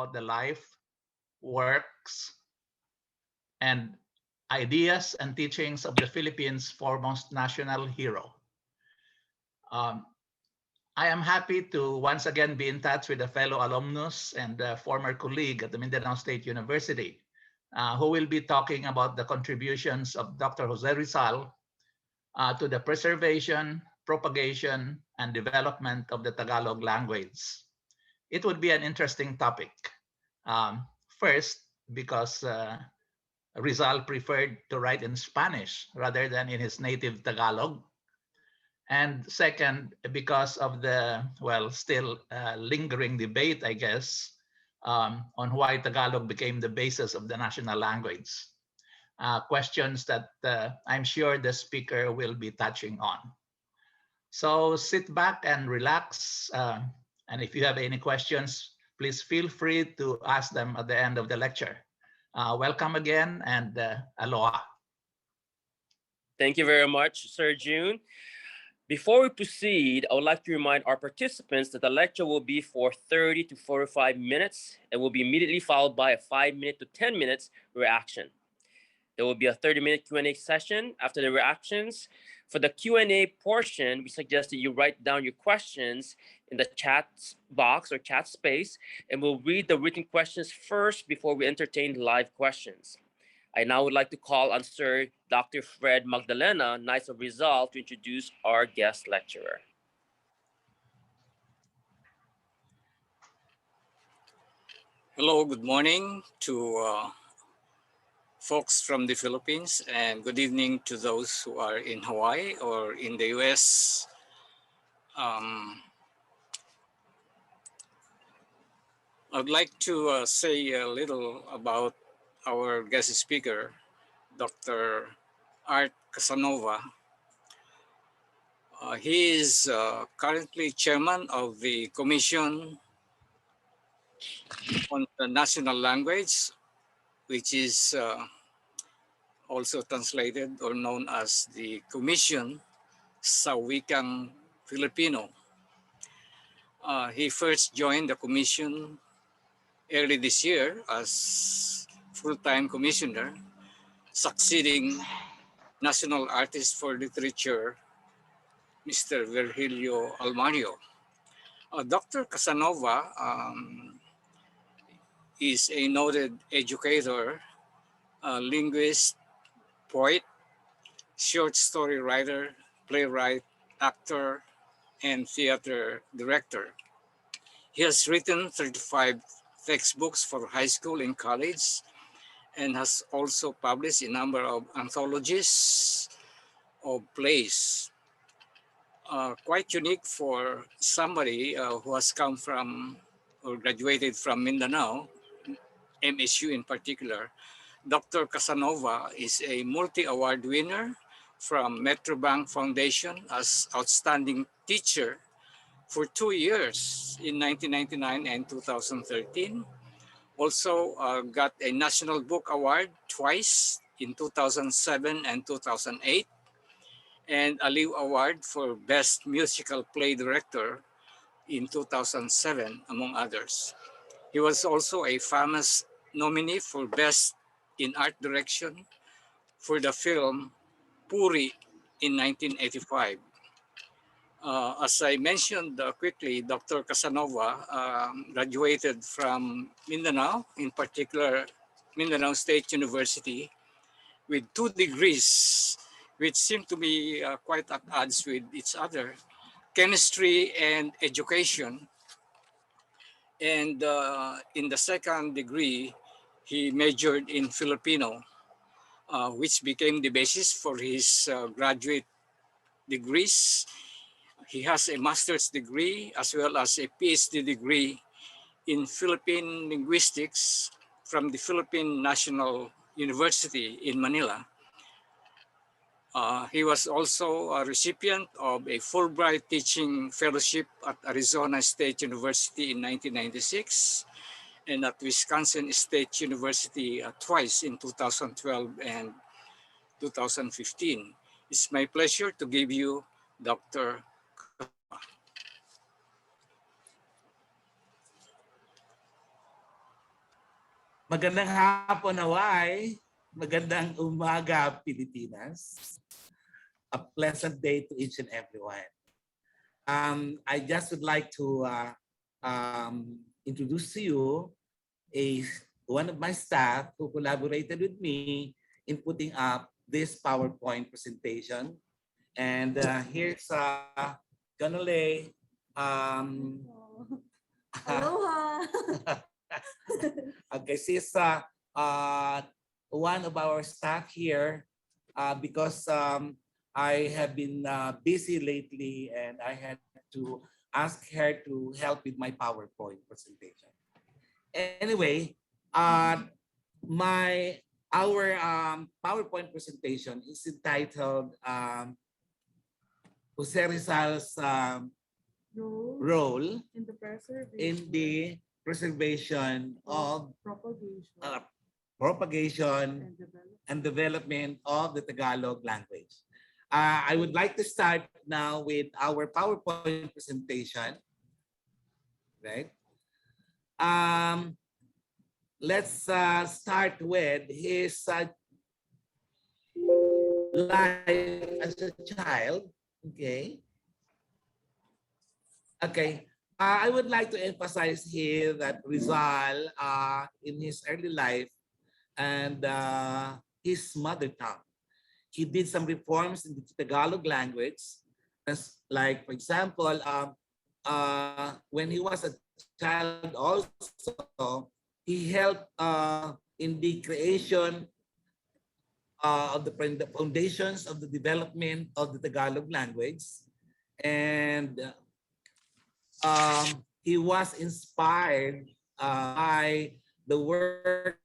about the life, works, and ideas and teachings of the Philippines' foremost national hero. Um, I am happy to once again be in touch with a fellow alumnus and a former colleague at the Mindanao State University, who will be talking about the contributions of Dr. Jose Rizal to the preservation, propagation, and development of the Tagalog language. It would be an interesting topic. First, because Rizal preferred to write in Spanish rather than in his native Tagalog. And second, because of the, well, still lingering debate, I guess, on why Tagalog became the basis of the national language. Questions that I'm sure the speaker will be touching on. So sit back and relax. And if you have any questions, please feel free to ask them at the end of the lecture. Welcome again, and aloha. Thank you very much, Sir June. Before we proceed, I would like to remind our participants that the lecture will be for 30 to 45 minutes and will be immediately followed by a 5 to 10 minutes reaction. There will be a 30-minute Q&A session after the reactions. For the Q&A portion, we suggest that you write down your questions in the chat box or chat space, and we'll read the written questions first before we entertain live questions. I now would like to call on Sir Dr. Fred Magdalena, Knights of Rizal, to introduce our guest lecturer. Hello, good morning to folks from the Philippines, and good evening to those who are in Hawaii or in the US. I'd like to say a little about our guest speaker, Dr. Art Casanova. He is currently chairman of the Commission on the National Language, which is also translated or known as the Commission sa Wikang Filipino. He first joined the commission early this year as full-time commissioner, succeeding National Artist for Literature, Mr. Virgilio Almario. Dr. Casanova is a noted educator, linguist, poet, short story writer, playwright, actor, and theater director. He has written 35 textbooks for high school and college, and has also published a number of anthologies of plays. Quite unique for somebody who has come from or graduated from Mindanao, MSU in particular. Dr. Casanova is a multi-award winner from Metrobank Foundation as Outstanding Teacher for 2 years in 1999 and 2013. Also got a National Book Award twice in 2007 and 2008, and a Liu Award for Best Musical Play Director in 2007, among others. He was also a famous nominee for Best in Art Direction for the film Puri in 1985. As I mentioned quickly, Dr. Casanova graduated from Mindanao, in particular Mindanao State University, with 2 degrees, which seem to be quite at odds with each other, chemistry and education. And in the second degree, he majored in Filipino, which became the basis for his graduate degrees. He has a master's degree as well as a PhD degree in Philippine linguistics from the Philippine National University in Manila. He was also a recipient of a Fulbright Teaching Fellowship at Arizona State University in 1996 and at Wisconsin State University twice in 2012 and 2015. It's my pleasure to give you Dr. Magandang hapon, Hawaii. Magandang umaga, Pilipinas. A pleasant day to each and everyone. I just would like to introduce to you a one of my staff who collaborated with me in putting up this PowerPoint presentation. And here's Ganole. Aloha. Okay, she's one of our staff here because I have been busy lately and I had to ask her to help with my PowerPoint presentation. Anyway, my our PowerPoint presentation is entitled Jose Rizal's role in the preservation of propagation and development of the Tagalog language. I would like to start now with our PowerPoint presentation. Right. Let's start with his life as a child. Okay. Okay. I would like to emphasize here that Rizal, in his early life and his mother tongue, he did some reforms in the Tagalog language, as like, for example, when he was a child also, he helped in the creation of the foundations of the development of the Tagalog language. And he was inspired by the work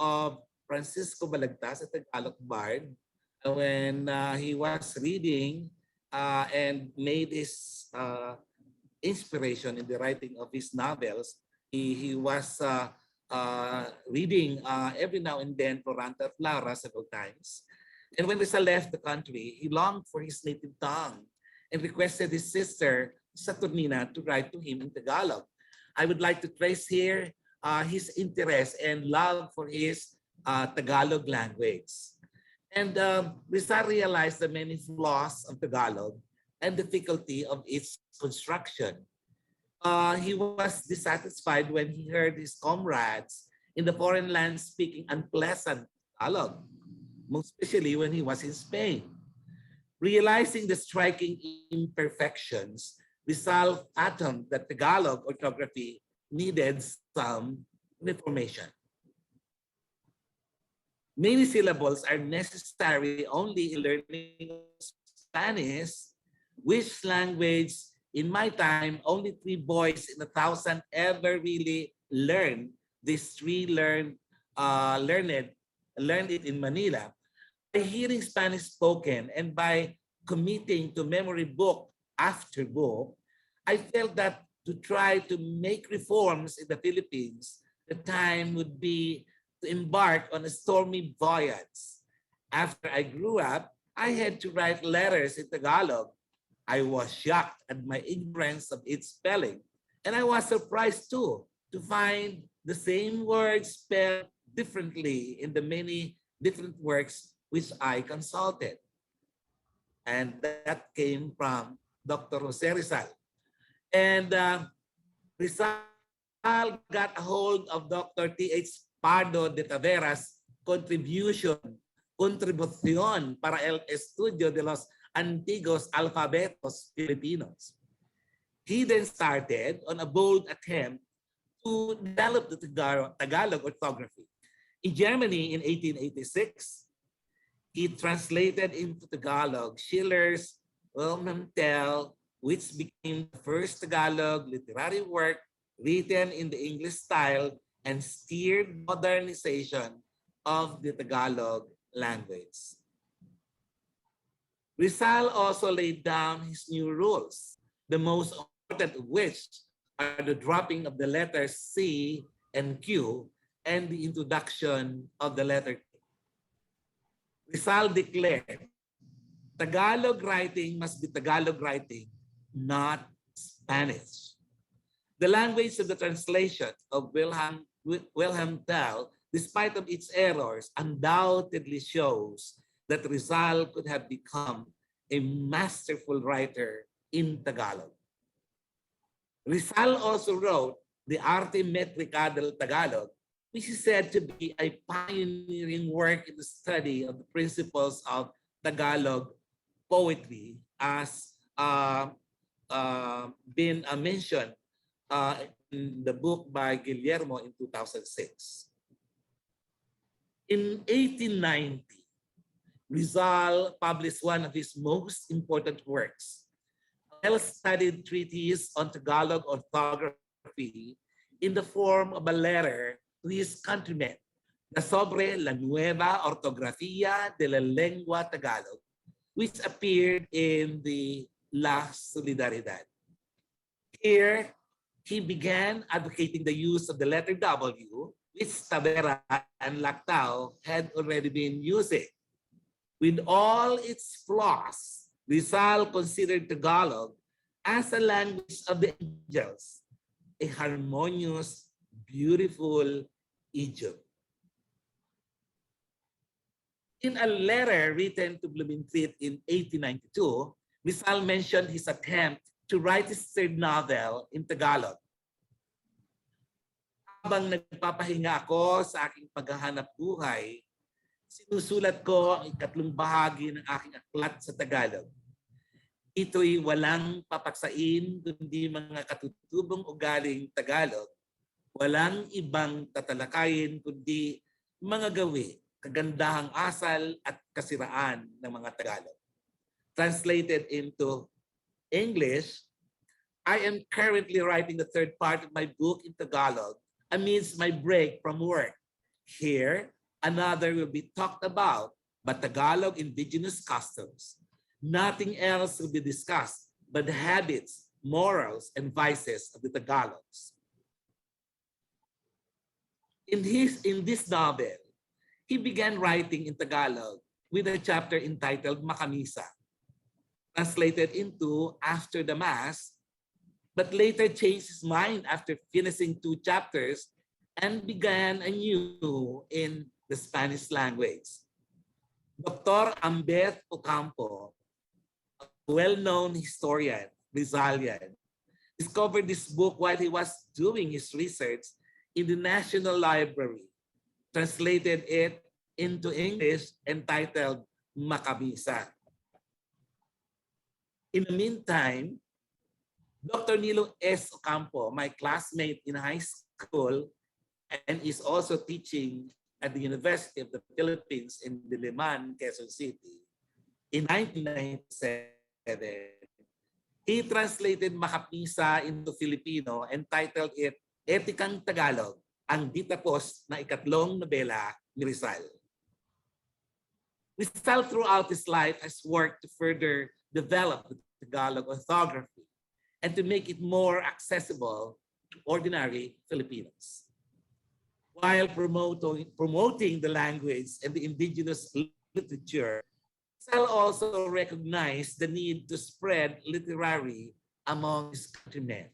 of Francisco Balagtas, a Tagalog bard, when he was reading and made his inspiration in the writing of his novels. He was reading every now and then Floranta Flora several times. And when Rizal left the country, he longed for his native tongue and requested his sister, Saturnina, to write to him in Tagalog. I would like to trace here his interest and love for his Tagalog language. And Rizal realized the many flaws of Tagalog and difficulty of its construction. He was dissatisfied when he heard his comrades in the foreign land speaking unpleasant Tagalog, most especially when he was in Spain. Realizing the striking imperfections, Rizal fathomed that Tagalog orthography needed some reformation. Many syllables are necessary only in learning Spanish, which language in my time only 3 boys in 1,000 ever really learned. These 3 learned it in Manila. By hearing Spanish spoken and by committing to memory book after book, I felt that to try to make reforms in the Philippines, the time would be to embark on a stormy voyage. After I grew up, I had to write letters in Tagalog. I was shocked at my ignorance of its spelling, and I was surprised too to find the same words spelled differently in the many different works which I consulted. And that came from Dr. Jose Rizal. And Rizal got a hold of Dr. T.H. Pardo de Taveras' contribución para el estudio de los antiguos alfabetos Filipinos. He then started on a bold attempt to develop the Tagalog orthography. In Germany in 1886, he translated into Tagalog Schiller's Wilhelm Tell, which became the first Tagalog literary work written in the English style and steered modernization of the Tagalog language. Rizal also laid down his new rules, the most important of which are the dropping of the letters C and Q and the introduction of the letter K. Rizal declared, Tagalog writing must be Tagalog writing, not Spanish. The language of the translation of Wilhelm Tell despite of its errors, undoubtedly shows that Rizal could have become a masterful writer in Tagalog. Rizal also wrote the Arte Metrica del Tagalog, which is said to be a pioneering work in the study of the principles of Tagalog poetry, as been mentioned in the book by Guillermo in 2006. In 1890, Rizal published one of his most important works, a well-studied treatise on Tagalog orthography in the form of a letter to his countrymen, the Sobre la Nueva Ortografía de la Lengua Tagalog, which appeared in the La Solidaridad. Here, he began advocating the use of the letter W, which Tavera and Lactau had already been using. With all its flaws, Rizal considered Tagalog as a language of the angels, a harmonious, beautiful idiom. In a letter written to Blumentritt in 1892, Rizal mentioned his attempt to write his third novel in Tagalog. Habang nagpapahinga ako sa aking paghahanap buhay, sinusulat ko ang ikatlong bahagi ng aking aklat sa Tagalog. Ito'y walang papaksain kundi mga katutubong ugaling Tagalog, walang ibang tatalakayin kundi mga gawi, kagandahang asal at kasiraan ng mga Tagalog. Translated into English, I am currently writing the third part of my book in Tagalog amidst my break from work. Here, another will be talked about, but Tagalog indigenous customs. Nothing else will be discussed but the habits, morals, and vices of the Tagalogs. In this novel, he began writing in Tagalog with a chapter entitled Makamisa, translated into After the Mass, but later changed his mind after finishing 2 chapters and began anew in the Spanish language. Dr. Ambeth Ocampo, a well-known historian, Rizalian, discovered this book while he was doing his research in the National Library, translated it into English entitled Makamisa. In the meantime, Dr. Nilo S. Ocampo, my classmate in high school, and is also teaching at the University of the Philippines in Diliman, Quezon City, in 1997, he translated Makapisa into Filipino and titled it Etikang Tagalog, ang ditapos na ikatlong nobela ni Rizal. Rizal throughout his life has worked to further develop the Tagalog orthography and to make it more accessible to ordinary Filipinos. While promoting the language and the indigenous literature, Rizal also recognized the need to spread literary among his countrymen.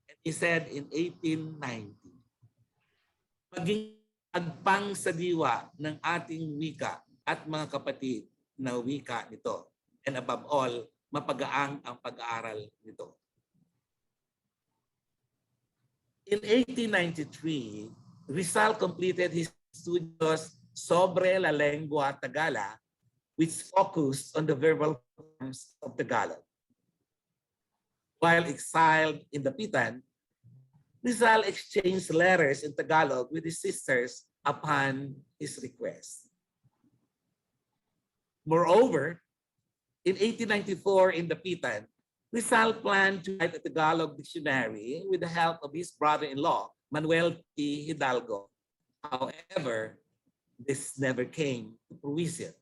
And he said in 1890, maging agpang sa diwa ng ating wika at mga kapatid na wika nito, and above all, mapagaang ang pag-aaral nito. In 1893, Rizal completed his studios Sobre la Lengua Tagala, which focused on the verbal forms of Tagalog. While exiled in Dapitan, Rizal exchanged letters in Tagalog with his sisters upon his request. Moreover, in 1894 in Dapitan, Rizal planned to write a Tagalog dictionary with the help of his brother-in-law, Manuel P. Hidalgo. However, this never came to fruition.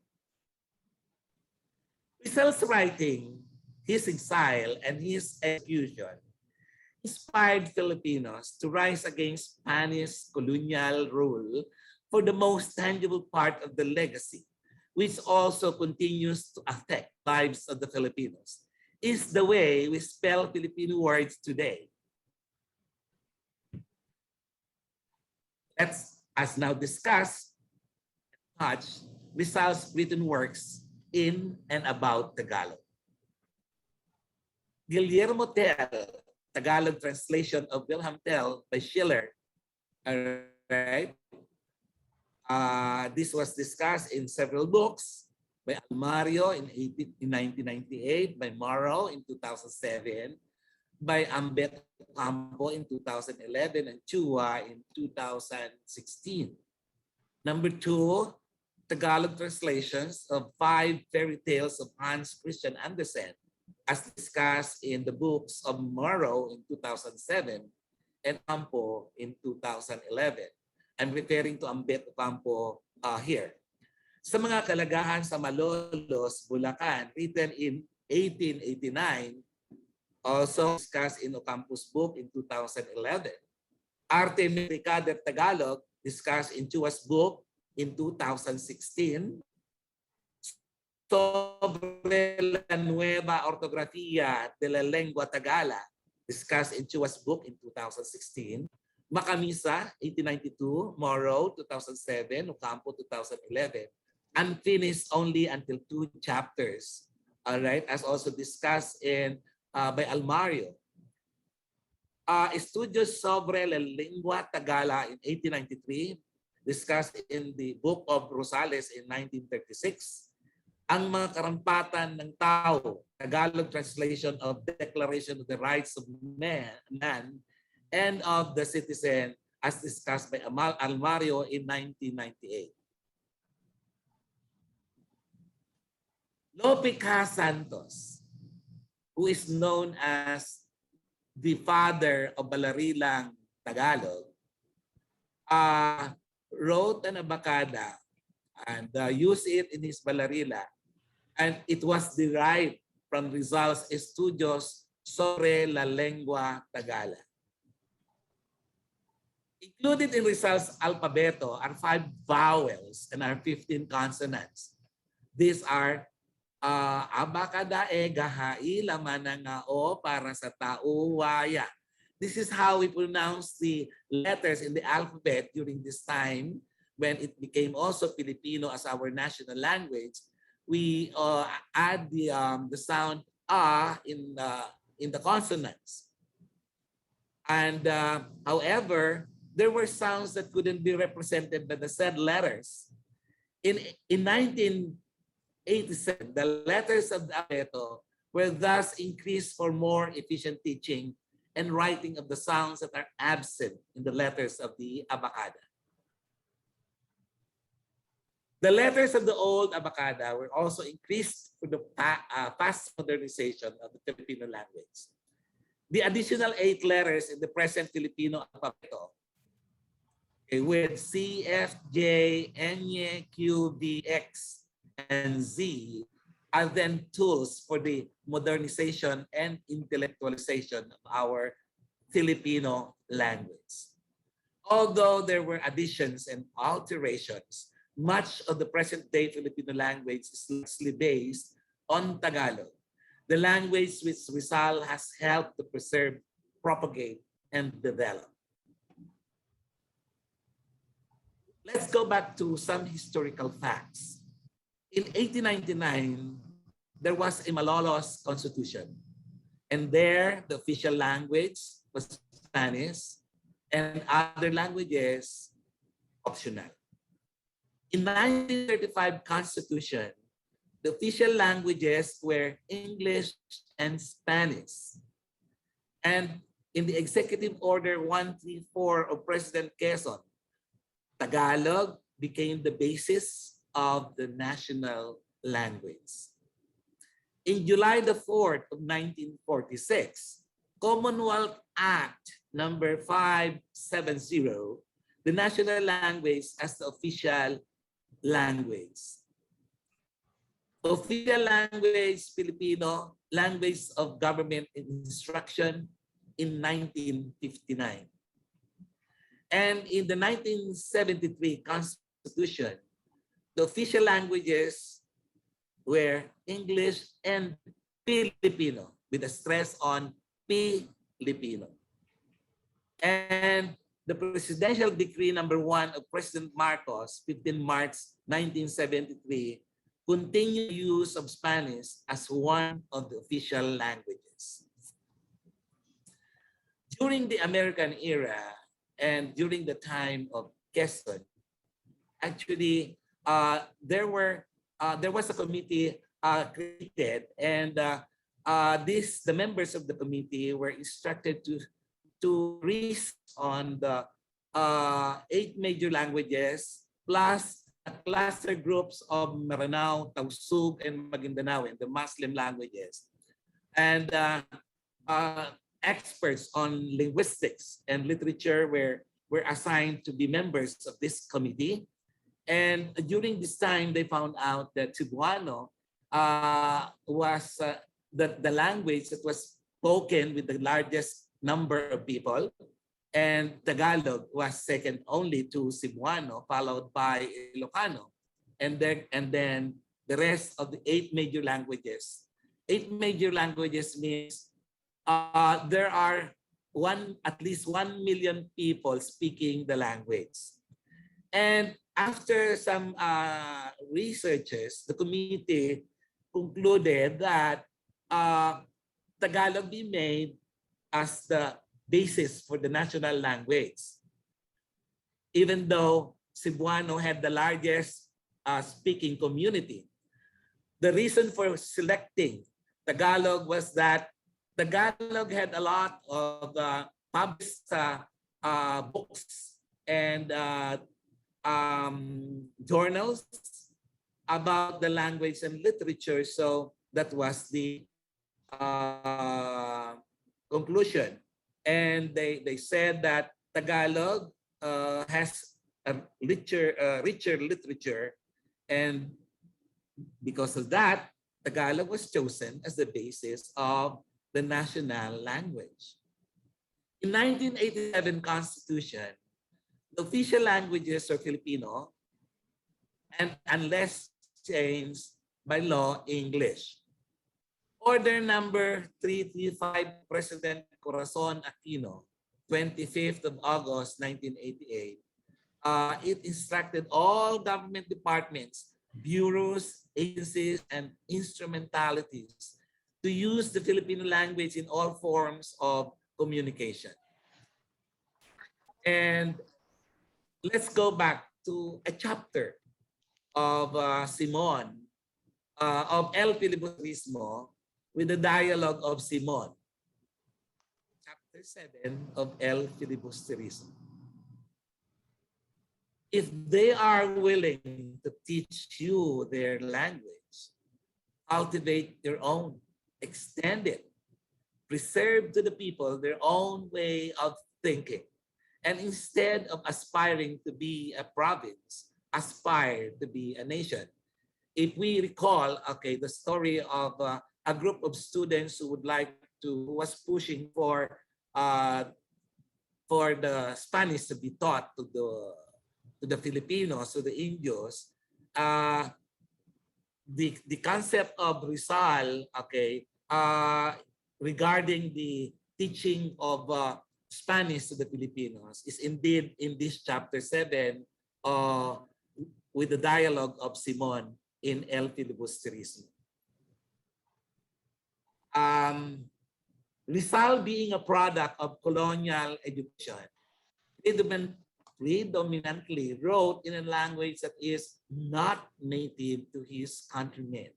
Rizal's writing, his exile, and his execution inspired Filipinos to rise against Spanish colonial rule for the most tangible part of the legacy, which also continues to affect lives of the Filipinos, is the way we spell Filipino words today. as now discussed, much Rizal's written works in and about Tagalog. Guillermo Tell, Tagalog translation of Wilhelm Tell by Schiller. All right. This was discussed in several books by Almario in 1998, by Morrow in 2007, by Ambet Campo in 2011, and Chua in 2016. Number two, Tagalog translations of 5 fairy tales of Hans Christian Andersen, as discussed in the books of Morrow in 2007 and Campo in 2011. I'm referring to Ambet Campo here. Sa mga kalagahan sa Malolos, Bulacan, written in 1889, also discussed in Ocampo's book in 2011. Arte Mercader Tagalog, discussed in Chua's book in 2016. Sobre la nueva ortografía de la lengua Tagala, discussed in Chua's book in 2016. Macamisa, 1892, Morrow, 2007, Ocampo, 2011. Unfinished only until 2 chapters. All right, as also discussed in by Almario. Estudios sobre la lengua Tagala in 1893, discussed in the book of Rosales in 1936. Ang mga karampatan ng tao, Tagalog translation of Declaration of the Rights of Man and of the Citizen, as discussed by Almario in 1998. Lope K. Santos, who is known as the father of Balarilang Tagalog, wrote an abacada and used it in his Balarila, and it was derived from Rizal's Estudios sobre la Lengua Tagala. Included in Rizal's alphabeto are 5 vowels and are 15 consonants. These are abacadae, gahai, laman nga o para sa tao, waya. This is how we pronounce the letters in the alphabet during this time when it became also Filipino as our national language. We add the sound a in the consonants. And however, there were sounds that couldn't be represented by the said letters. In 1987, the letters of the alphabet were thus increased for more efficient teaching and writing of the sounds that are absent in the letters of the abacada. The letters of the old abacada were also increased for the fast modernization of the Filipino language. The additional 8 letters in the present Filipino alphabet, with C, F, J, N, Q, V, X, and Z, are then tools for the modernization and intellectualization of our Filipino language. Although there were additions and alterations, much of the present-day Filipino language is largely based on Tagalog, the language which Rizal has helped to preserve, propagate, and develop. Let's go back to some historical facts. In 1899, there was a Malolos Constitution, and there the official language was Spanish and other languages optional. In 1935 Constitution, the official languages were English and Spanish. And in the Executive Order 134 of President Quezon, Tagalog became the basis of the national language. In July the 4th of 1946, Commonwealth Act number 570, the national language as the official language. Official language Filipino, language of government and instruction in 1959. And in the 1973 Constitution, the official languages were English and Filipino, with a stress on Filipino. And the Presidential Decree number 1 of President Marcos, 15 March 1973, continued the use of Spanish as one of the official languages. During the American era and during the time of Quezon, actually, there was a committee created, and the members of the committee were instructed to research on the 8 major languages plus cluster groups of Maranao, Tausug, and Maguindanaoan, the Muslim languages, and uh, experts on linguistics and literature were assigned to be members of this committee. And during this time, they found out that Cebuano was the language that was spoken with the largest number of people, and Tagalog was second only to Cebuano, followed by Ilocano, and then the rest of the 8 major languages. 8 major languages means there are at least 1 million people speaking the language. And after some researches, the committee concluded that Tagalog be made as the basis for the national language, even though Cebuano had the largest speaking community. The reason for selecting Tagalog was that Tagalog had a lot of published books and journals about the language and literature. So that was the conclusion. And they said that Tagalog has a richer literature, and because of that, Tagalog was chosen as the basis of the national language. In 1987 Constitution, the official languages are Filipino, and unless changed by law, English. Order number 335, President Corazon Aquino, 25th of August 1988, it instructed all government departments, bureaus, agencies, and instrumentalities to use the Filipino language in all forms of communication. And let's go back to a chapter of Simon, of El Filibusterismo, with the dialogue of Simon. Chapter 7 of El Filibusterismo. If they are willing to teach you their language, cultivate your own, extend it, preserve to the people their own way of thinking, and instead of aspiring to be a province, aspire to be a nation. If we recall, okay, the story of a group of students who was pushing for the Spanish to be taught to the Filipinos, to the Indios, the concept of Rizal, okay, regarding the teaching of Spanish to the Filipinos is indeed in this chapter 7 with the dialogue of Simon in El Filibusterismo. Rizal, being a product of colonial education, predominantly wrote in a language that is not native to his countrymen.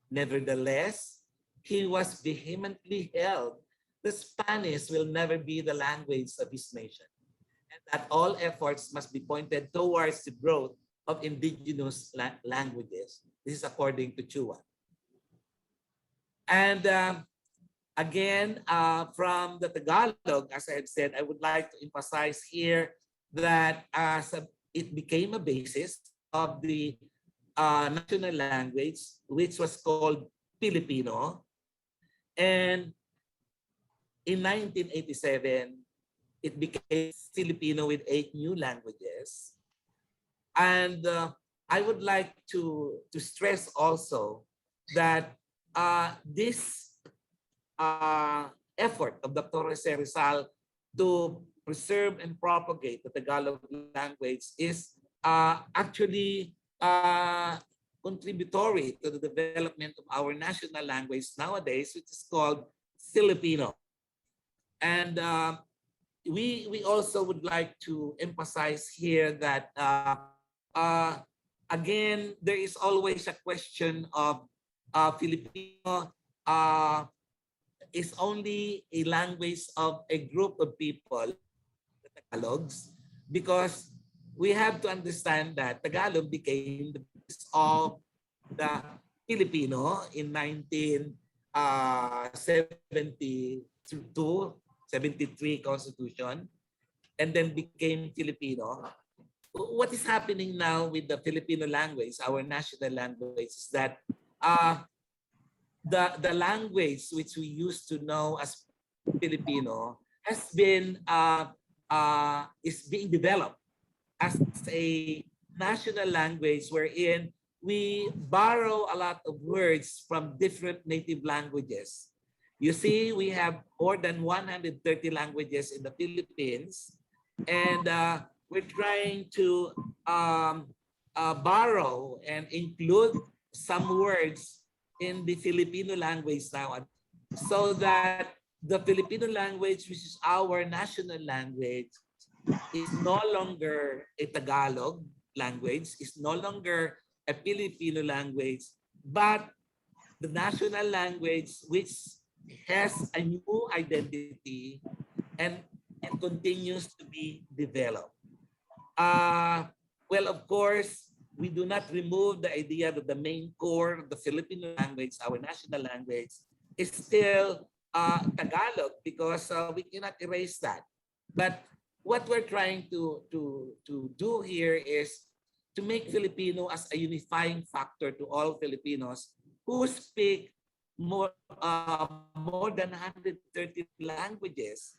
Nevertheless, he was vehemently held that Spanish will never be the language of his nation, and that all efforts must be pointed towards the growth of indigenous languages. This is according to Chua. And again, from the Tagalog, as I have said, I would like to emphasize here that it became a basis of the national language, which was called Filipino. And in 1987, it became Filipino with 8 new languages. And I would like to stress also that this effort of Dr. Rizal to preserve and propagate the Tagalog language is actually contributory to the development of our national language nowadays, which is called Filipino. And we also would like to emphasize here that uh, again, there is always a question of Filipino is only a language of a group of people, the Tagalogs, because we have to understand that Tagalog became the basis of the Filipino in 1972, 73 Constitution, and then became Filipino. What is happening now with the Filipino language, our national language, is that the language which we used to know as Filipino has been is being developed as a national language wherein we borrow a lot of words from different native languages. You see, we have more than 130 languages in the Philippines, and we're trying to borrow and include some words in the Filipino language now, so that the Filipino language, which is our national language, is no longer a Tagalog language, is no longer a Filipino language, but the national language which has a new identity and, and continues to be developed. Well, of course, we do not remove the idea that the main core of the Filipino language, our national language, is still Tagalog, because we cannot erase that. But what we're trying to do here is to make Filipino as a unifying factor to all Filipinos who speak more than 130 languages.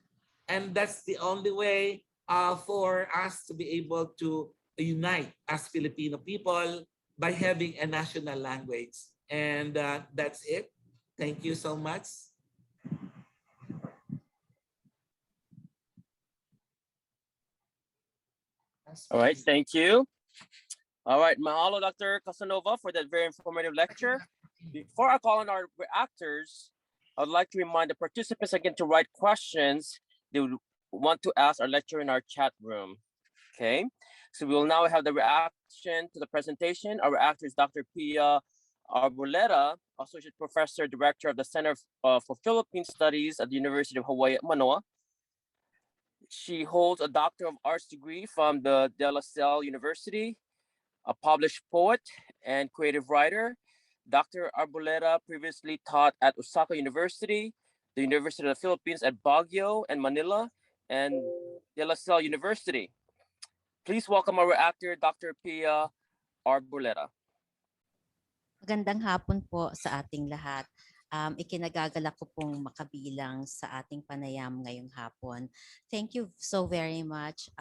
And that's the only way for us to be able to unite as Filipino people by having a national language. And that's it. Thank you so much. All right, thank you. All right, mahalo, Dr. Casanova, for that very informative lecture. Before I call on our reactors, I would like to remind the participants again to write questions they would want to ask our lecturer in our chat room. Okay, so we will now have the reaction to the presentation. Our reactor is Dr. Pia Arboleda, Associate Professor, Director of the Center for Philippine Studies at the University of Hawaii at Manoa. She holds a Doctor of Arts degree from the De La Salle University, a published poet and creative writer. Dr. Arboleda previously taught at Osaka University, the University of the Philippines at Baguio and Manila, and De La Salle University. Please welcome our actor, Dr. Pia Arboleda. Magandang hapon po sa ating lahat. Ikinagagalak ko pong makabilang sa ating panayam ngayong hapon. Thank you so very much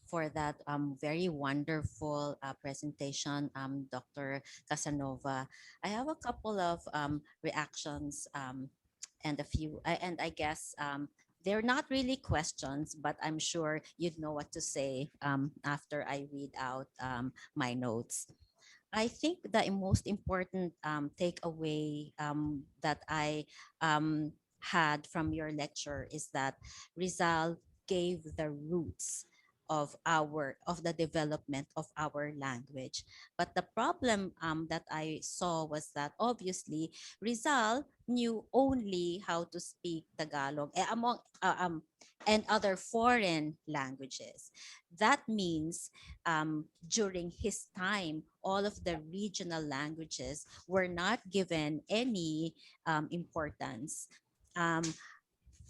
for that very wonderful presentation, Dr. Casanova. I have a couple of reactions and a few, and I guess they're not really questions, but I'm sure you'd know what to say after I read out my notes. I think the most important takeaway that I had from your lecture is that Rizal gave the roots of the development of our language. But the problem that I saw was that obviously Rizal knew only how to speak Tagalog among and other foreign languages. That means during his time, all of the regional languages were not given any importance. Um,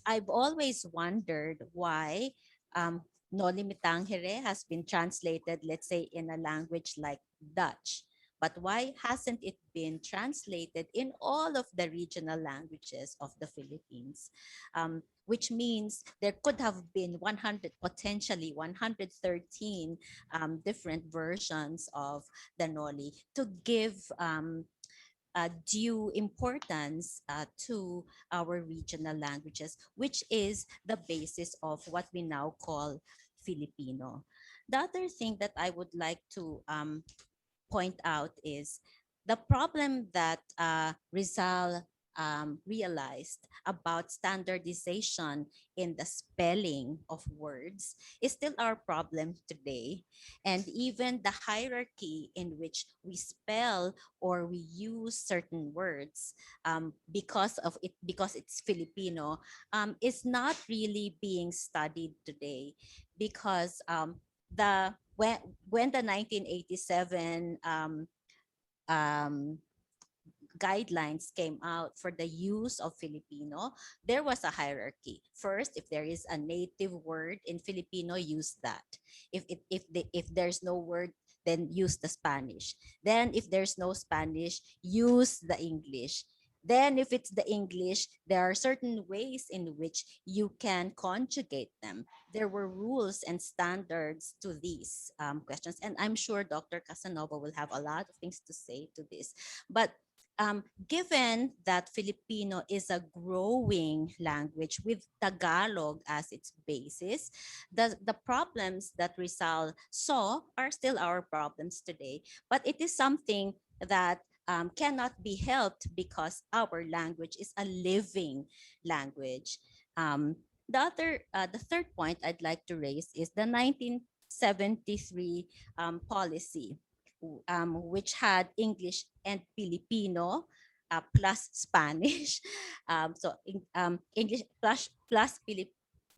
I've always wondered why No Limitangere has been translated, let's say, in a language like Dutch. But why hasn't it been translated in all of the regional languages of the Philippines? Which means there could have been 100, potentially 113 different versions of the Noli to give due importance to our regional languages, which is the basis of what we now call Filipino. The other thing that I would like to point out is the problem that Rizal realized about standardization in the spelling of words is still our problem today. And even the hierarchy in which we spell or we use certain words because of it, because it's Filipino, is not really being studied today because the when the 1987 um, guidelines came out for the use of Filipino, there was a hierarchy. First, if there is a native word in Filipino, use that. If there's no word, then use the Spanish. Then if there's no Spanish, use the English. Then if it's the English, there are certain ways in which you can conjugate them. There were rules and standards to these questions. And I'm sure Dr. Casanova will have a lot of things to say to this. But given that Filipino is a growing language with Tagalog as its basis, the problems that Rizal saw are still our problems today. But it is something that cannot be helped because our language is a living language. The third point I'd like to raise is the 1973 policy, which had English and Filipino plus Spanish. English plus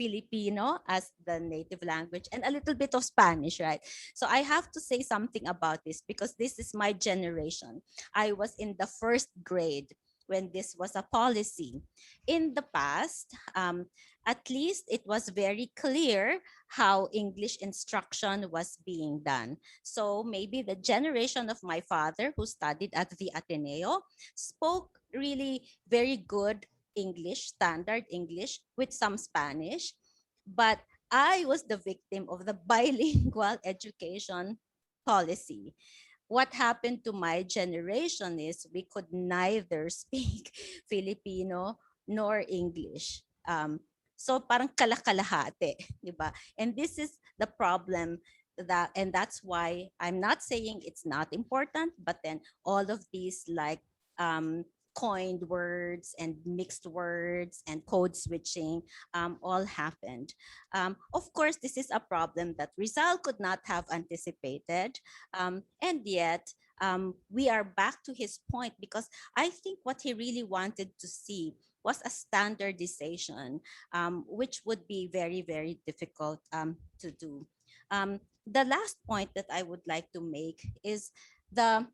Filipino as the native language and a little bit of Spanish, right? So I have to say something about this because this is my generation. I was in the first grade when this was a policy. In the past, at least it was very clear how English instruction was being done. So maybe the generation of my father who studied at the Ateneo spoke really very good English, standard English with some Spanish. But I was the victim of the bilingual education policy. What happened to my generation is we could neither speak Filipino nor English. So parang kalakalahati, di ba? And this is the problem and that's why I'm not saying it's not important, but then all of these like coined words and mixed words and code switching all happened. Of course, this is a problem that Rizal could not have anticipated. And yet, we are back to his point because I think what he really wanted to see was a standardization, which would be very, very difficult to do. The last point that I would like to make the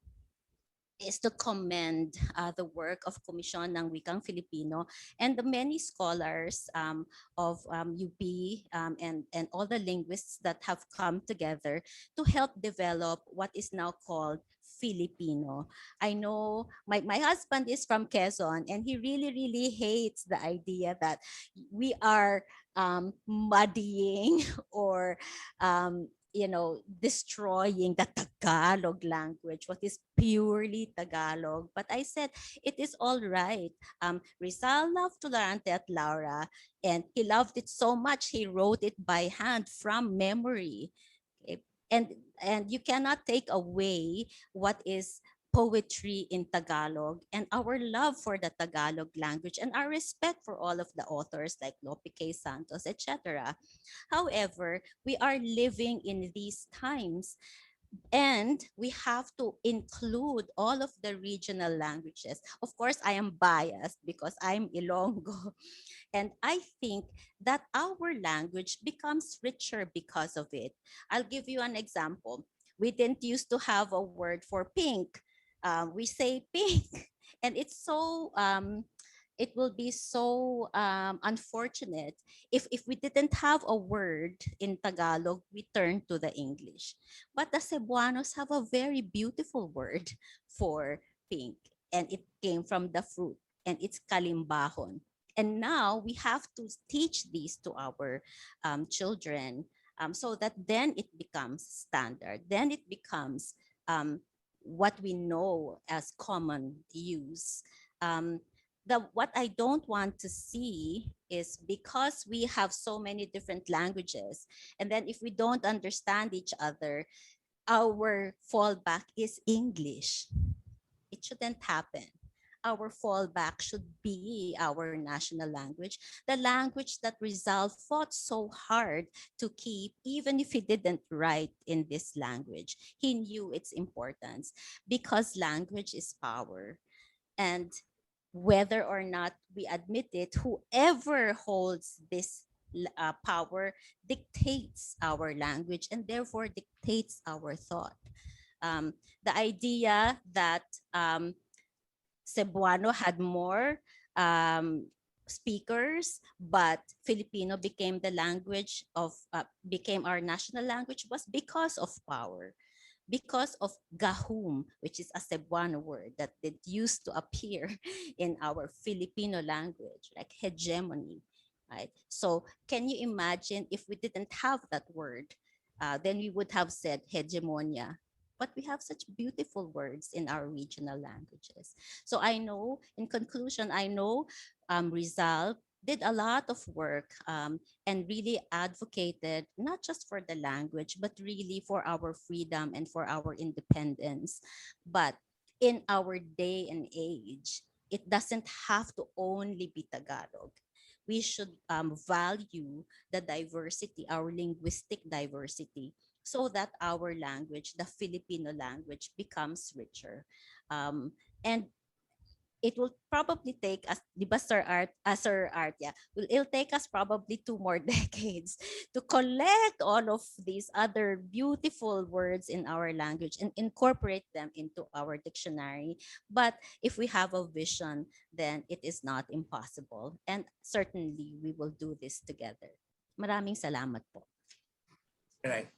is to commend the work of Komisyon ng Wikang Filipino and the many scholars of UP and all the linguists that have come together to help develop what is now called Filipino. I know my husband is from Quezon and he really, really hates the idea that we are muddying or destroying the Tagalog language, what is purely Tagalog. But I said, it is all right. Rizal loved Tolerante at Laura, and he loved it so much, he wrote it by hand from memory. Okay? And you cannot take away what is poetry in Tagalog and our love for the Tagalog language and our respect for all of the authors like Lope K. Santos, etc. However, we are living in these times and we have to include all of the regional languages. Of course, I am biased because I'm Ilonggo. And I think that our language becomes richer because of it. I'll give you an example. We didn't used to have a word for pink. We say pink. And it will be so unfortunate if we didn't have a word in Tagalog, we turn to the English. But the Cebuanos have a very beautiful word for pink, and it came from the fruit, and it's kalimbahon. And now we have to teach these to our children so that then it becomes standard. Then it becomes what we know as common use. Um, what I don't want to see is, because we have so many different languages, and then if we don't understand each other, our fallback is English. It shouldn't happen. Our fallback should be our national language, the language that Rizal fought so hard to keep, even if he didn't write in this language. He knew its importance because language is power. And whether or not we admit it, whoever holds this power dictates our language and therefore dictates our thought. Um, the idea that Cebuano had more speakers, but Filipino became the language of became our national language was because of power, because of gahum, which is a Cebuano word that did used to appear in our Filipino language, like hegemony, right? So can you imagine if we didn't have that word, then we would have said hegemonia. But we have such beautiful words in our regional languages. So I know, in conclusion, I know Rizal did a lot of work and really advocated not just for the language, but really for our freedom and for our independence. But in our day and age, it doesn't have to only be Tagalog. We should value the diversity, our linguistic diversity, so that our language, the Filipino language, becomes richer. And it will probably take us, di ba, Sir Art, yeah, it'll take us probably 2 more decades to collect all of these other beautiful words in our language and incorporate them into our dictionary. But if we have a vision, then it is not impossible. And certainly we will do this together. Maraming salamat po. Right.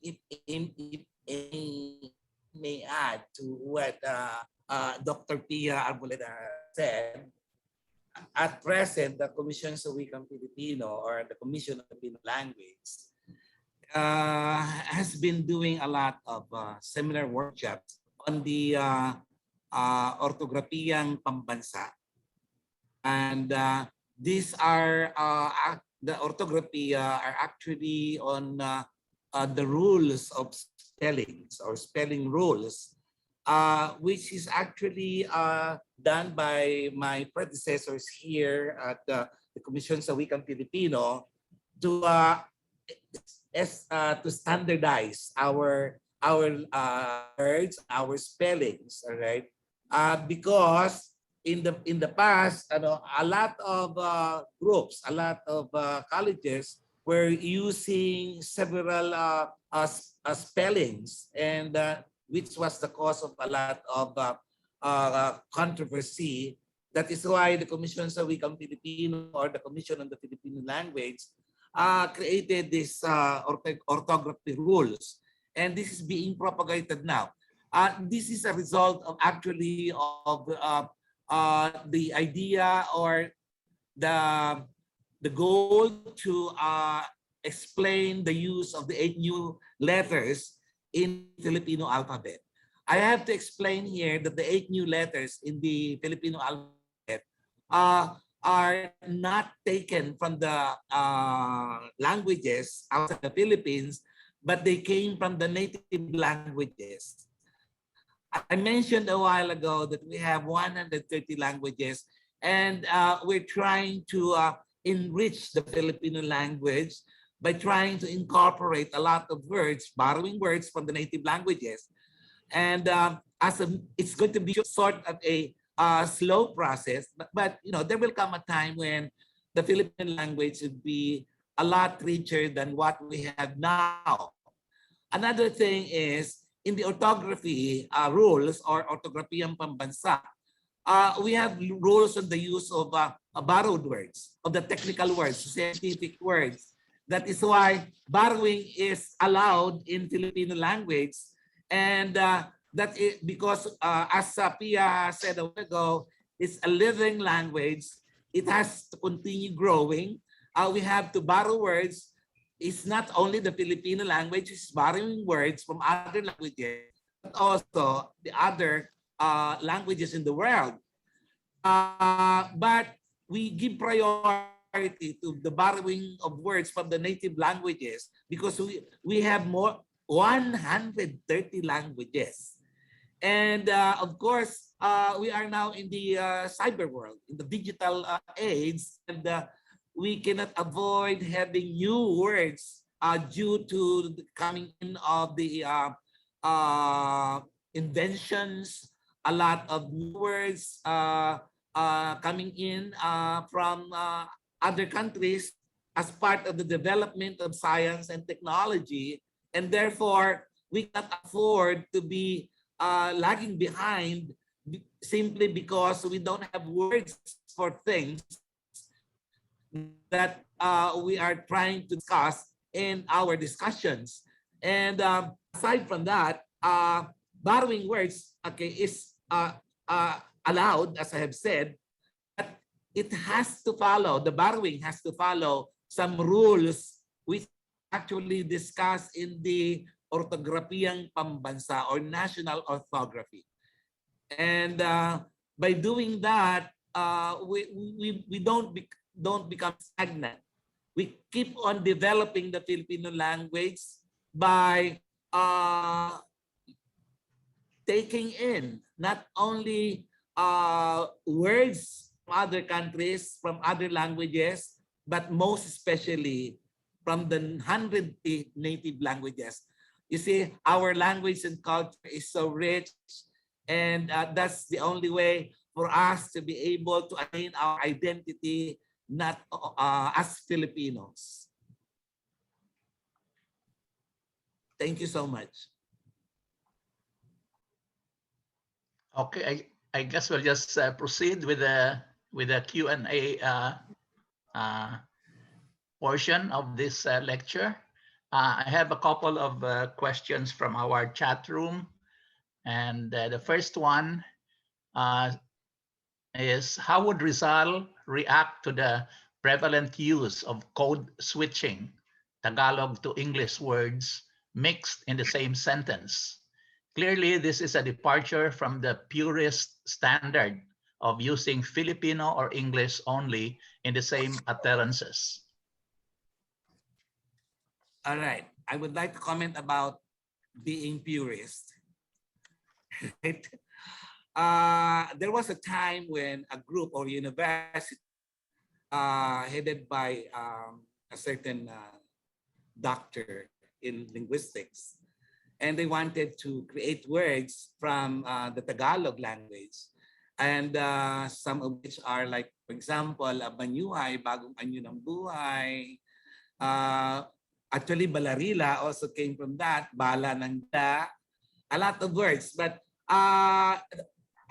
If any may add to what Dr. Pia Arboleda said, at present, the Commission sa Wikang Filipino, or the Commission on Filipino Language, has been doing a lot of seminar workshops on the ortografiyang pambansa. And these are, the orthography are actually on the rules of spellings, or spelling rules, which is actually done by my predecessors here at the Commission sa Wikang Filipino to standardize our words, our spellings, all right? Because in the past, a lot of groups, a lot of colleges were using several spellings, and which was the cause of a lot of controversy. That is why the Commission sa Wikang Filipino, or the Commission on the Filipino Language, created this orthography rules, and this is being propagated now. This is a result of actually of the idea, or the goal to explain the use of the 8 new letters in Filipino alphabet. I have to explain here that the 8 new letters in the Filipino alphabet are not taken from the languages outside the Philippines, but they came from the native languages. I mentioned a while ago that we have 130 languages, and we're trying to enrich the Filipino language by trying to incorporate a lot of words, borrowing words from the native languages. And it's going to be sort of a slow process, but there will come a time when the Philippine language would be a lot richer than what we have now. Another thing is, in the orthography rules, or orthograpiyang pambansa, we have rules on the use of borrowed words, of the technical words, scientific words. That is why borrowing is allowed in Filipino language. And that is because, as Pia said a while ago, it's a living language. It has to continue growing. We have to borrow words. It's not only the Filipino language, it's borrowing words from other languages but also the other languages in the world. But we give priority to the borrowing of words from the native languages because we have more 130 languages. And of course, we are now in the cyber world, in the digital age, and we cannot avoid having new words due to the coming in of the inventions, a lot of new words coming in from other countries as part of the development of science and technology. And therefore, we cannot afford to be lagging behind simply because we don't have words for things that we are trying to discuss in our discussions. And aside from that, borrowing words, okay, is allowed, as I have said, but it has to follow, the borrowing has to follow some rules which actually discussed in the Ortograpiyang Pambansa or National Orthography. And by doing that, we don't become stagnant. We keep on developing the Filipino language by taking in not only words from other countries, from other languages, but most especially from the 100 native languages. You see, our language and culture is so rich, and that's the only way for us to be able to attain our identity, not as Filipinos. Thank you so much. Okay, I guess we'll just proceed with the Q&A portion of this lecture. I have a couple of questions from our chat room. And the first one is, how would Rizal react to the prevalent use of code switching Tagalog to English words mixed in the same sentence? Clearly, this is a departure from the purist standard of using Filipino or English only in the same utterances. All right. I would like to comment about being purist. Right? There was a time when a group or university headed by a certain doctor in linguistics, and they wanted to create words from the Tagalog language. And some of which are like, for example, Banyuhay, Bagong Anyo ng Buhay. Actually, Balarila also came from that, Bala ng Da, a lot of words. But a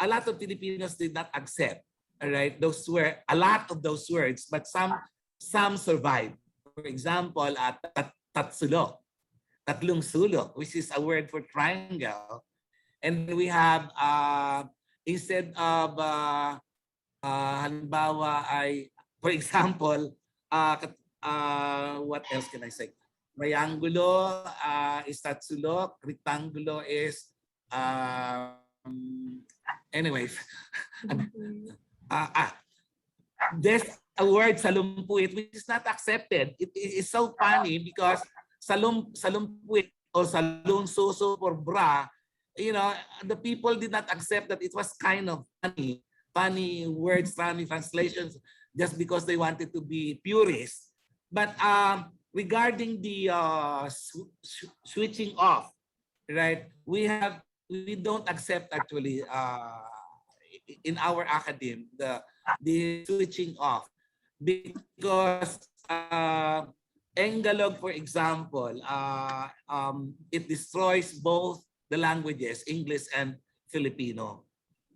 lot of Filipinos did not accept, all right, those were a lot of those words, but some survived. For example, tatsulok, tatlong sulok, which is a word for triangle. And we have, instead of, halimbawa ay, for example, what else can I say? Triangulo is tatsulok, rectangulo is, anyways. There's a word salumpuit which is not accepted. It is so funny because salumpuit or salung suso for bra, you know, the people did not accept that it was kind of funny words, funny translations, just because they wanted to be purist. But regarding the switching off, right? We don't accept actually in our academe the switching off, because Engalog, for example, it destroys both the languages, English and Filipino.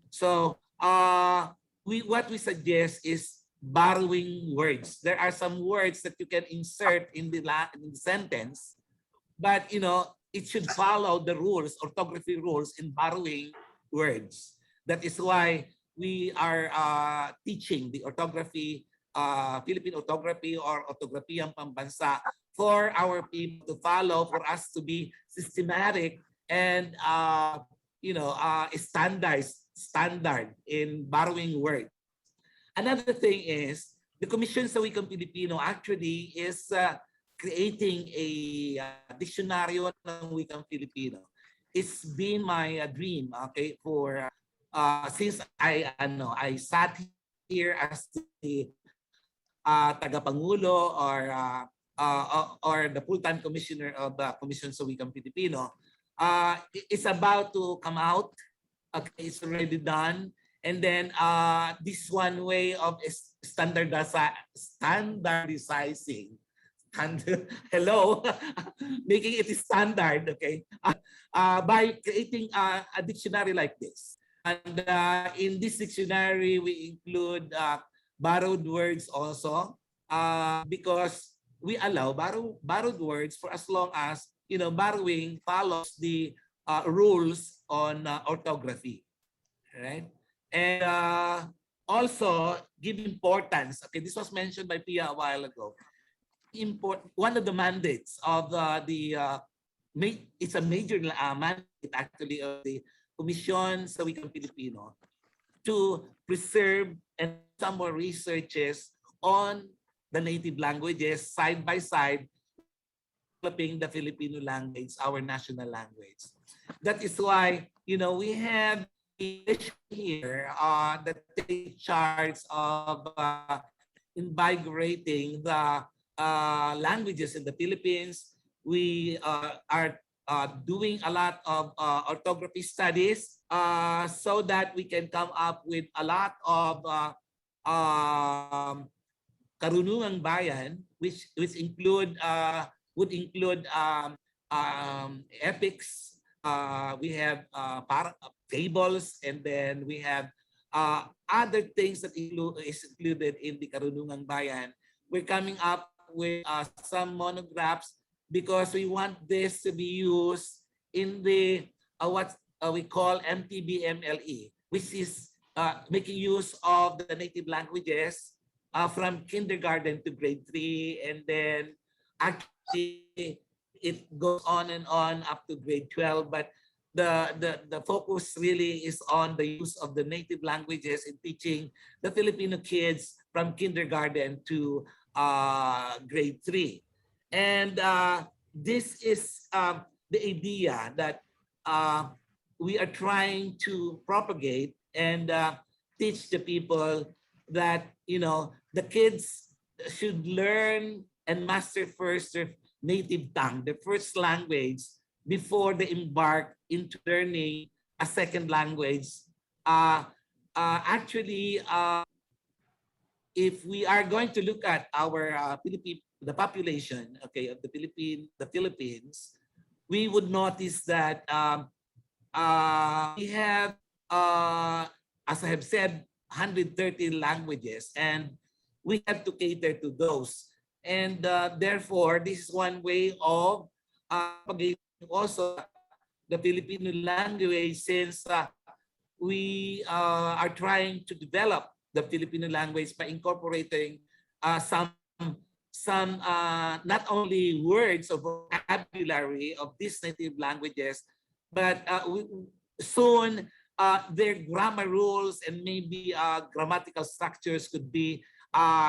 So what we suggest is borrowing words. There are some words that you can insert in the sentence, but you know, it should follow the rules, orthography rules in borrowing words. That is why we are teaching the orthography, Philippine orthography or Ortograpiyang Pambansa, for our people to follow, for us to be systematic and standard in borrowing words. Another thing is the Commission sa Wikang Pilipino actually is creating a dictionary ng Wikang Filipino. It's been my dream, okay, for since I sat here as the tagapangulo or the full-time commissioner of the Commission sa Wikang Filipino. It's about to come out. Okay, it's already done. And then this one way of standardizing, hello, making it standard, okay, by creating a dictionary like this. And in this dictionary, we include borrowed words also, because we allow borrowed words for as long as borrowing follows the rules on orthography, right? And also give importance. Okay, this was mentioned by Pia a while ago. One of the mandates of it's a major mandate actually of the Commission sa Wikang Pilipino to preserve and some more researches on the native languages side by side developing the Filipino language, our national language. That is why we have here that takes charge of invigorating the languages in the Philippines. We are doing a lot of orthography studies so that we can come up with a lot of karunungang bayan, which would include epics. We have fables, and then we have other things that is included in the Karunungang Bayan. We're coming up with some monographs because we want this to be used in the what we call MTBMLE, which is making use of the native languages from kindergarten to grade 3, and then actually it goes on and on up to grade 12, but the focus really is on the use of the native languages in teaching the Filipino kids from kindergarten to grade 3. And this is the idea that we are trying to propagate and teach the people that the kids should learn and master first their native tongue, their first language, before they embark into learning a second language. Actually, if we are going to look at our the population, okay, of the Philippines, we would notice that we have, as I have said, 130 languages, and we have to cater to those. And therefore, this is one way of propagating also the Filipino language, since we are trying to develop the Filipino language by incorporating some not only words or vocabulary of these native languages, but soon their grammar rules and maybe grammatical structures could be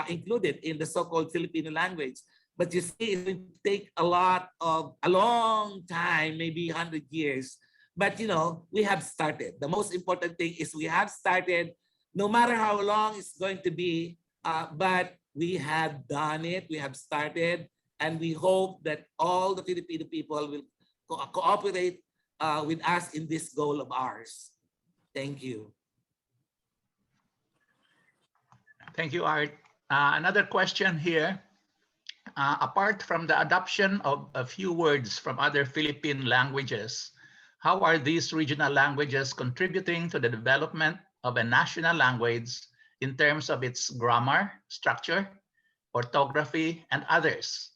included in the so-called Filipino language. But you see, it will take a long time, maybe 100 years. But we have started. The most important thing is we have started, no matter how long it's going to be, but we have done it, we have started, and we hope that all the Filipino people will cooperate with us in this goal of ours. Thank you. Thank you, Art. Another question here. Apart from the adoption of a few words from other Philippine languages, how are these regional languages contributing to the development of a national language in terms of its grammar, structure, orthography, and others?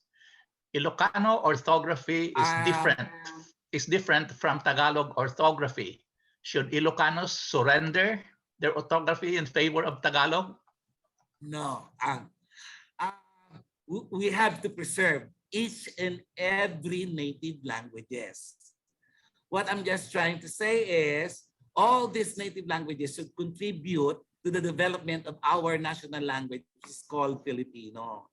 Ilocano orthography is different from Tagalog orthography. Should Ilocanos surrender their orthography in favor of Tagalog? No. We have to preserve each and every native languages. What I'm just trying to say is all these native languages should contribute to the development of our national language, which is called Filipino.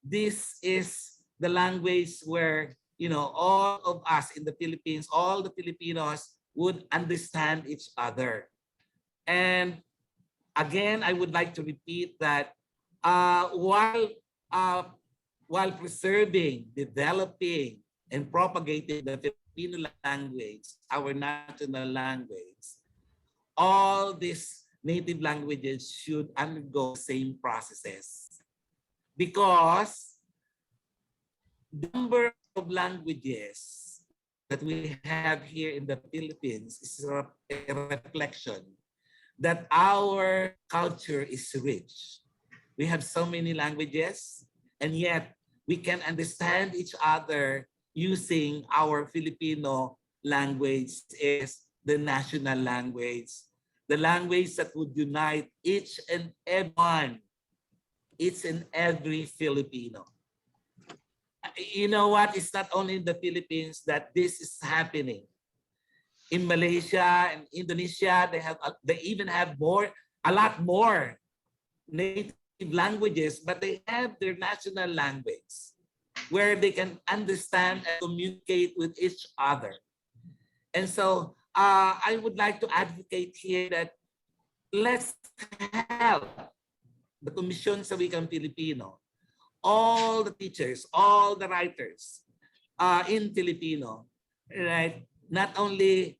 This is the language where, you know, all of us in the Philippines, all the Filipinos would understand each other. And again, I would like to repeat that uh, while uh, while preserving, developing, and propagating the Filipino language, our national language, all these native languages should undergo the same processes, because the number of languages that we have here in the Philippines is a reflection that our culture is rich. We have so many languages, and yet we can understand each other using our Filipino language is the national language, the language that would unite each and everyone, each and every Filipino. You know what? It's not only in the Philippines that this is happening. In Malaysia and Indonesia, they even have a lot more native languages, but they have their national language where they can understand and communicate with each other. And so I would like to advocate here that let's help the Commission sa Wikang Filipino, all the teachers, all the writers in Filipino, right? Not only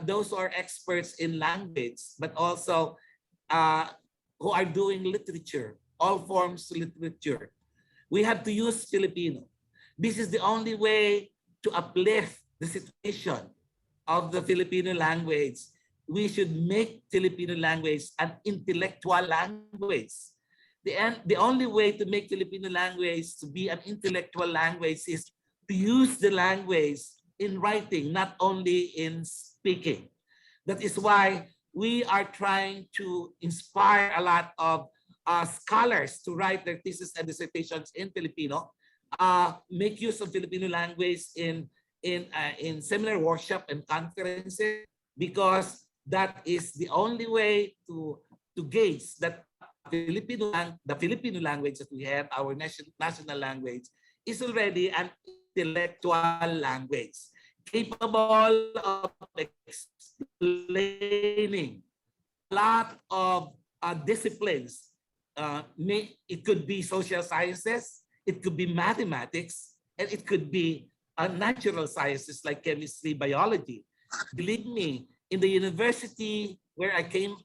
those who are experts in language, but also who are doing literature, all forms of literature. We have to use Filipino. This is the only way to uplift the situation of the Filipino language. We should make Filipino language an intellectual language. The only way to make Filipino language to be an intellectual language is to use the language in writing, not only in speaking. That is why we are trying to inspire a lot of scholars to write their thesis and dissertations in Filipino, make use of Filipino language in seminar workshop and conferences, because that is the only way to gauge that the Filipino language that we have, our national language, is already an intellectual language capable of explaining a lot of disciplines. It could be social sciences, it could be mathematics, and it could be natural sciences like chemistry, biology. Believe me, in the university where I came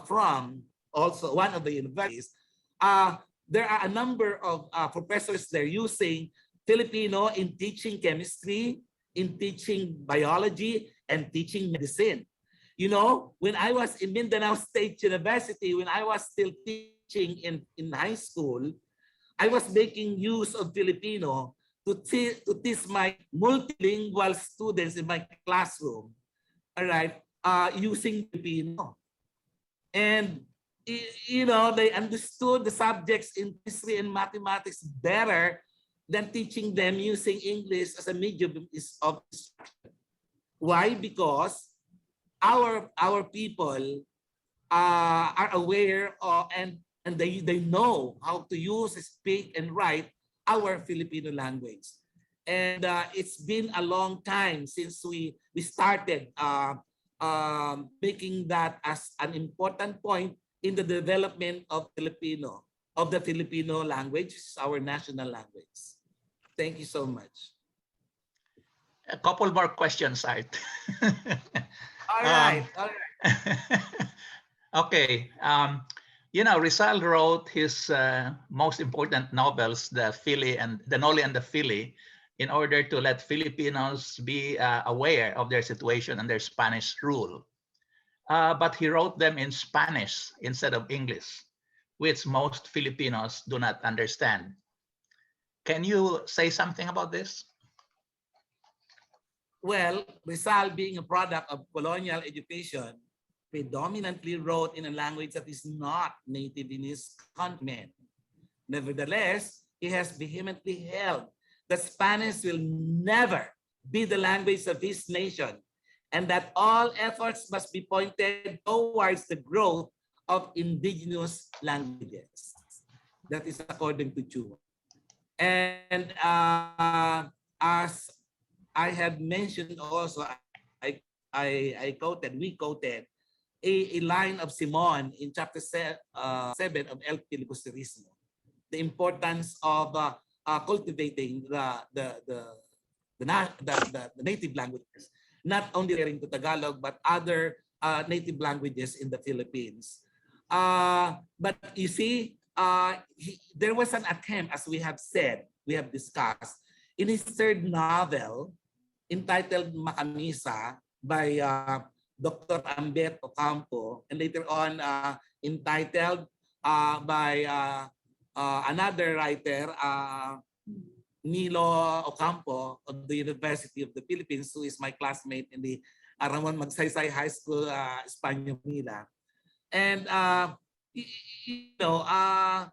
from, also one of the universities, there are a number of professors there using Filipino in teaching chemistry, in teaching biology, and teaching medicine. You know, when I was in Mindanao State University, when I was still teaching in high school, I was making use of Filipino to teach my multilingual students in my classroom, all right, using Filipino. And, you know, they understood the subjects in history and mathematics better than teaching them using English as a medium of instruction. Why? Because our people are aware of, and they know how to use, speak, and write our Filipino language. And it's been a long time since we started making that as an important point in the development of the Filipino language, our national language. Thank you so much. A couple more questions, Art. All right. All right. Okay. You know, Rizal wrote his most important novels, the Noli and the Fili, in order to let Filipinos be aware of their situation under Spanish rule. But he wrote them in Spanish instead of English, which most Filipinos do not understand. Can you say something about this? Well, Rizal, being a product of colonial education, predominantly wrote in a language that is not native in his countrymen. Nevertheless, he has vehemently held that Spanish will never be the language of his nation, and that all efforts must be pointed towards the growth of indigenous languages. That is according to Chua. And as I have mentioned also, we quoted a line of Simon in chapter 7 of El Filibusterismo, the importance of cultivating the native languages, not only referring to Tagalog, but other native languages in the Philippines. But you see, there was an attempt, as we have said, we have discussed, in his third novel, entitled Makamisa, by Dr. Ambet Ocampo, and later on entitled by another writer, Nilo Ocampo of the University of the Philippines, who is my classmate in the Ramon Magsaysay High School, Espanya, Manila. And you know, I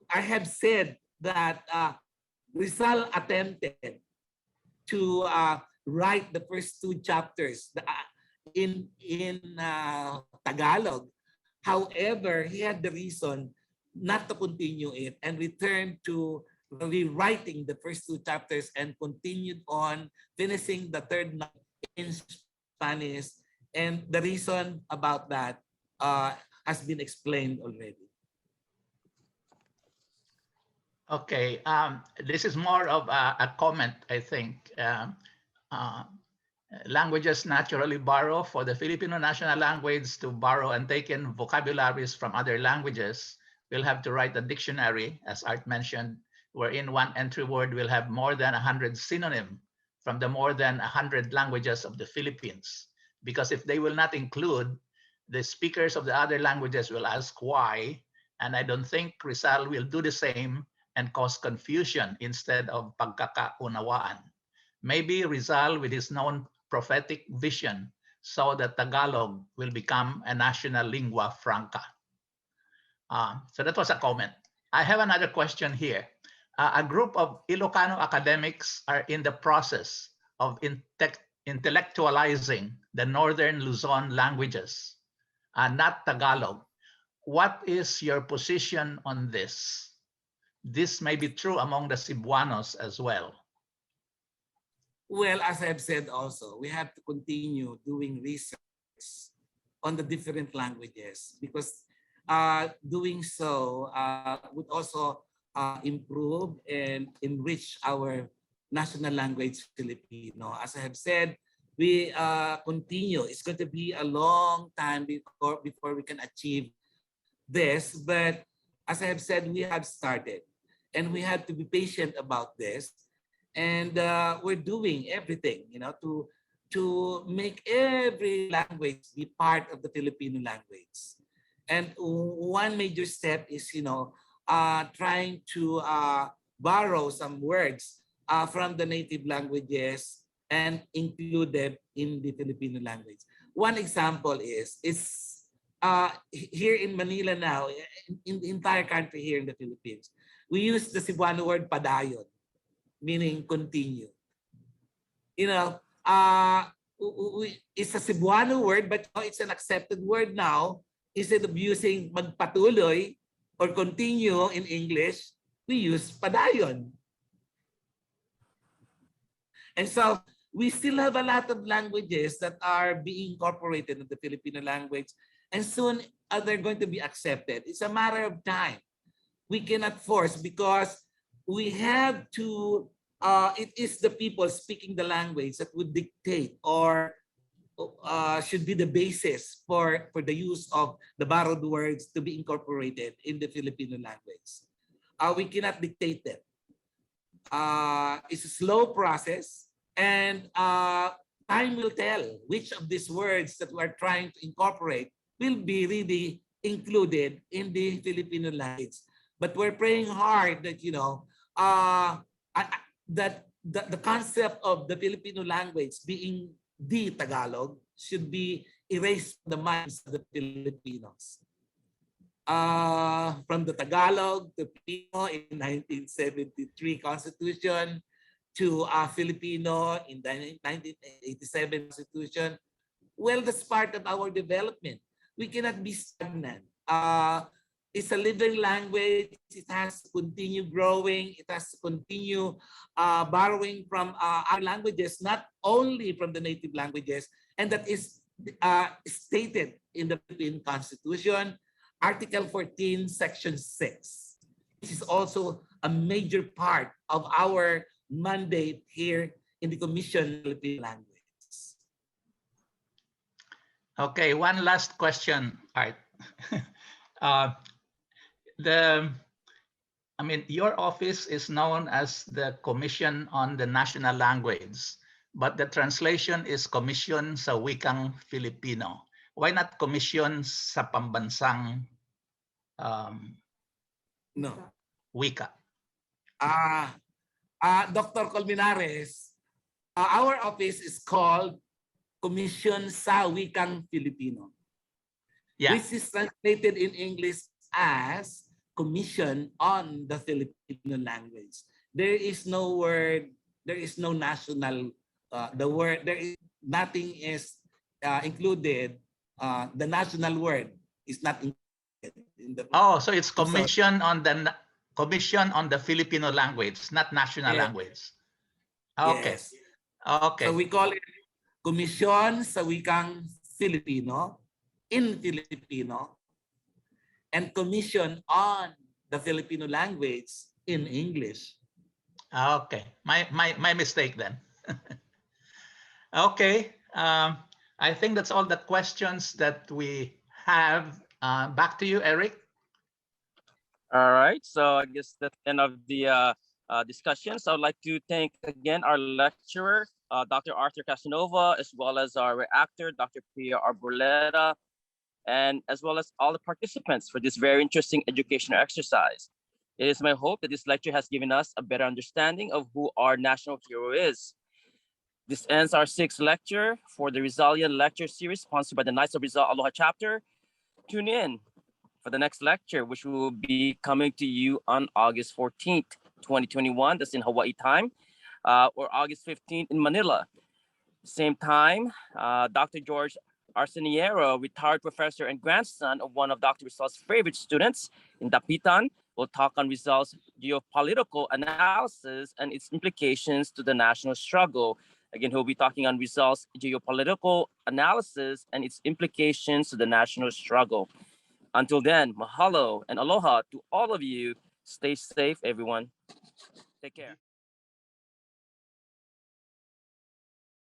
have said that Rizal attempted to write the first two chapters in Tagalog. However, he had the reason not to continue it and returned to rewriting the first two chapters and continued on finishing the third in Spanish. And the reason about that has been explained already. Okay, this is more of a comment, I think. Languages naturally borrow. For the Filipino national language to borrow and take in vocabularies from other languages, we'll have to write a dictionary, as Art mentioned, wherein one entry word will have more than 100 synonyms from the more than 100 languages of the Philippines. Because if they will not include, the speakers of the other languages will ask why, and I don't think Rizal will do the same and cause confusion instead of pagkakaunawaan. Maybe Rizal, with his known prophetic vision, saw that Tagalog will become a national lingua franca. So that was a comment. I have another question here. A group of Ilocano academics are in the process of intellectualizing the Northern Luzon languages, not Tagalog. What is your position on this? This may be true among the Cebuanos as well. Well, as I've said also, we have to continue doing research on the different languages, because doing so would also improve and enrich our national language, Filipino. As I have said, we continue. It's going to be a long time before we can achieve this. But as I have said, we have started, and we have to be patient about this. And we're doing everything, to make every language be part of the Filipino language. And one major step is, trying to borrow some words from the native languages and include them in the Filipino language. One example is here in Manila now, in the entire country here in the Philippines, we use the Cebuano word padayon, meaning continue. It's a Cebuano word, but it's an accepted word now. Instead of using magpatuloy or continue in English, we use padayon. And so we still have a lot of languages that are being incorporated in the Filipino language, and soon they're going to be accepted. It's a matter of time. We cannot force, because we have to, it is the people speaking the language that would dictate or should be the basis for the use of the borrowed words to be incorporated in the Filipino language. We cannot dictate them. It's a slow process, and time will tell which of these words that we're trying to incorporate will be really included in the Filipino language. But we're praying hard that, that the concept of the Filipino language being the Tagalog should be erased from the minds of the Filipinos. From the Tagalog to Filipino in 1973 Constitution, to Filipino in the 1987 Constitution. Well, that's part of our development. We cannot be stagnant. It's a living language. It has to continue growing. It has to continue borrowing from our languages, not only from the native languages. And that is stated in the Philippine Constitution, Article 14, Section 6. This is also a major part of our mandate here in the Commission on Philippine Language. Okay, one last question, Art. Your office is known as the Commission on the National Language, but the translation is Commission sa Wikang Filipino. Why not Commission sa Pambansang No. Wika? Dr. Colmenares, our office is called Commission sa Wikang Filipino. Yeah. Which is translated in English as Commission on the Filipino Language. There is no word, there is no national, nothing is included. The national word is not included in the. Oh, so it's Commission on the Filipino language, not national language. Okay. Yes. Okay. So we call it Commission sa Wikang Filipino in Filipino and Commission on the Filipino language in English. Okay, my mistake then. Okay, I think that's all the questions that we have. Back to you, Eric. All right, so I guess that's the end of the discussion. So I'd like to thank again our lecturer, Dr. Arthur Casanova, as well as our reactor, Dr. Priya Arboleda, and as well as all the participants for this very interesting educational exercise. It is my hope that this lecture has given us a better understanding of who our national hero is. This ends our 6th lecture for the Rizalian lecture series sponsored by the Knights of Rizal Aloha chapter. Tune in for the next lecture, which will be coming to you on August 14th, 2021. That's in Hawaii time, or August 15th in Manila. Same time, Dr. George Arciniero, retired professor and grandson of one of Dr. Rizal's favorite students in Dapitan, will talk on Rizal's geopolitical analysis and its implications to the national struggle. Again, he'll be talking on Rizal's geopolitical analysis and its implications to the national struggle. Until then, mahalo and aloha to all of you. Stay safe, everyone. Take care.